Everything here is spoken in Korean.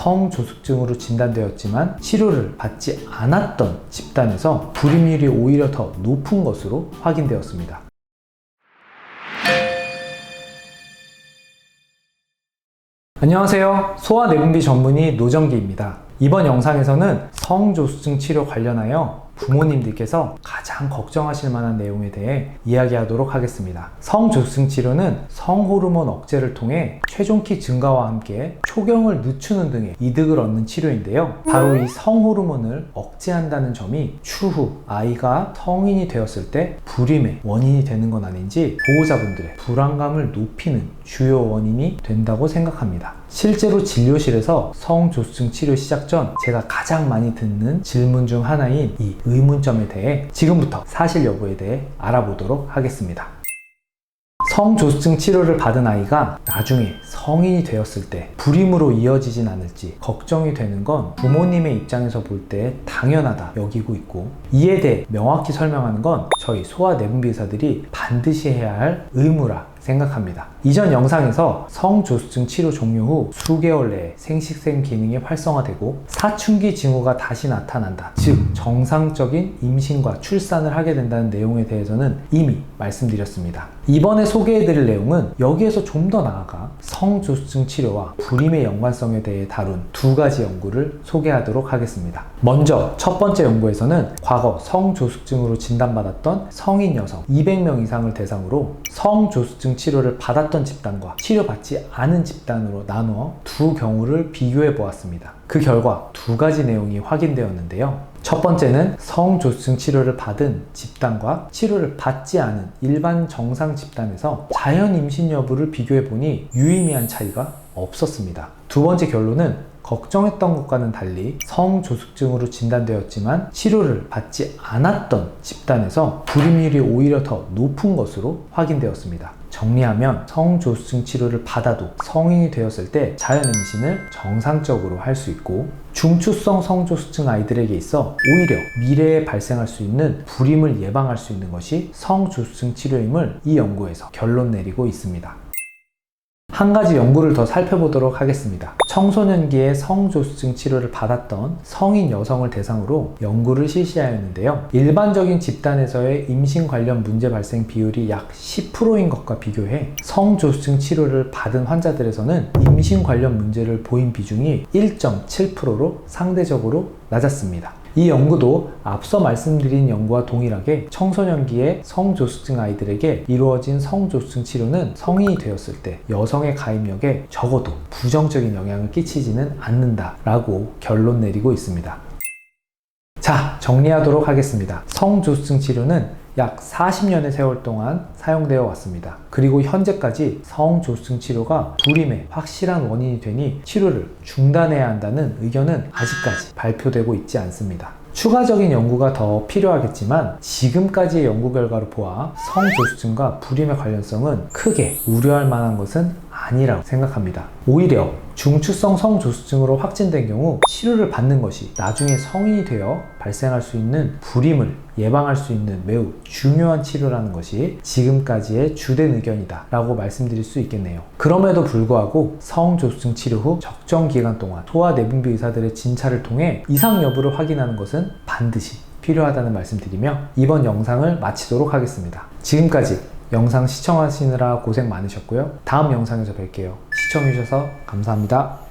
성조숙증으로 진단되었지만 치료를 받지 않았던 집단에서 불임률이 오히려 더 높은 것으로 확인되었습니다. 안녕하세요. 소아내분비 전문의 노정기입니다. 이번 영상에서는 성조숙증 치료 관련하여 부모님들께서 가장 걱정하실 만한 내용에 대해 이야기하도록 하겠습니다. 성조숙증 치료는 성호르몬 억제를 통해 체존키 증가와 함께 초경을 늦추는 등의 이득을 얻는 치료인데요. 바로 이 성호르몬을 억제한다는 점이 추후 아이가 성인이 되었을 때 불임의 원인이 되는 건 아닌지 보호자분들의 불안감을 높이는 주요 원인이 된다고 생각합니다. 실제로 진료실에서 성조숙증 치료 시작 전 제가 가장 많이 듣는 질문 중 하나인 이 의문점에 대해 지금부터 사실 여부에 대해 알아보도록 하겠습니다. 성조숙증 치료를 받은 아이가 나중에 성인이 되었을 때 불임으로 이어지진 않을지 걱정이 되는 건 부모님의 입장에서 볼 때 당연하다 여기고 있고, 이에 대해 명확히 설명하는 건 저희 소아내분비 의사들이 반드시 해야 할 의무라 생각합니다. 이전 영상에서 성조숙증 치료 종료 후 수개월 내에 생식생 기능이 활성화되고 사춘기 징후가 다시 나타난다, 즉 정상적인 임신과 출산을 하게 된다는 내용에 대해서는 이미 말씀드렸습니다. 이번에 소개해드릴 내용은 여기에서 좀 더 나아가 성조숙증 치료와 불임의 연관성에 대해 다룬 두 가지 연구를 소개하도록 하겠습니다. 먼저 첫 번째 연구에서는 과거 성조숙증으로 진단받았던 성인 여성 200명 이상을 대상으로 성조숙증 치료를 받았던 집단과 치료받지 않은 집단으로 나누어 두 경우를 비교해 보았습니다. 그 결과 두 가지 내용이 확인되었는데요. 첫 번째는 성조숙증 치료를 받은 집단과 치료를 받지 않은 일반 정상 집단에서 자연 임신 여부를 비교해 보니 유의미한 차이가 없었습니다. 두 번째 결론은 걱정했던 것과는 달리 성조숙증으로 진단되었지만 치료를 받지 않았던 집단에서 불임률이 오히려 더 높은 것으로 확인되었습니다. 정리하면 성조숙증 치료를 받아도 성인이 되었을 때 자연 임신을 정상적으로 할 수 있고, 중추성 성조숙증 아이들에게 있어 오히려 미래에 발생할 수 있는 불임을 예방할 수 있는 것이 성조숙증 치료임을 이 연구에서 결론 내리고 있습니다. 한 가지 연구를 더 살펴보도록 하겠습니다. 청소년기에 성조숙증 치료를 받았던 성인 여성을 대상으로 연구를 실시하였는데요. 일반적인 집단에서의 임신 관련 문제 발생 비율이 약 10%인 것과 비교해 성조숙증 치료를 받은 환자들에서는 임신 관련 문제를 보인 비중이 1.7%로 상대적으로 낮았습니다. 이 연구도 앞서 말씀드린 연구와 동일하게 청소년기의 성조숙증 아이들에게 이루어진 성조숙증 치료는 성인이 되었을 때 여성의 가임력에 적어도 부정적인 영향을 끼치지는 않는다라고 결론 내리고 있습니다. 자, 정리하도록 하겠습니다. 성조숙증 치료는 약 40년의 세월 동안 사용되어 왔습니다. 그리고 현재까지 성조숙증 치료가 불임의 확실한 원인이 되니 치료를 중단해야 한다는 의견은 아직까지 발표되고 있지 않습니다. 추가적인 연구가 더 필요하겠지만 지금까지의 연구 결과로 보아 성조숙증과 불임의 관련성은 크게 우려할 만한 것은 아니라고 생각합니다. 오히려 중추성 성조숙증으로 확진된 경우 치료를 받는 것이 나중에 성인이 되어 발생할 수 있는 불임을 예방할 수 있는 매우 중요한 치료라는 것이 지금까지의 주된 의견이다 라고 말씀드릴 수 있겠네요. 그럼에도 불구하고 성조숙증 치료 후 적정 기간 동안 소아내분비 의사들의 진찰을 통해 이상 여부를 확인하는 것은 반드시 필요하다는 말씀드리며 이번 영상을 마치도록 하겠습니다. 지금까지 영상 시청하시느라 고생 많으셨고요. 다음 영상에서 뵐게요. 시청해주셔서 감사합니다.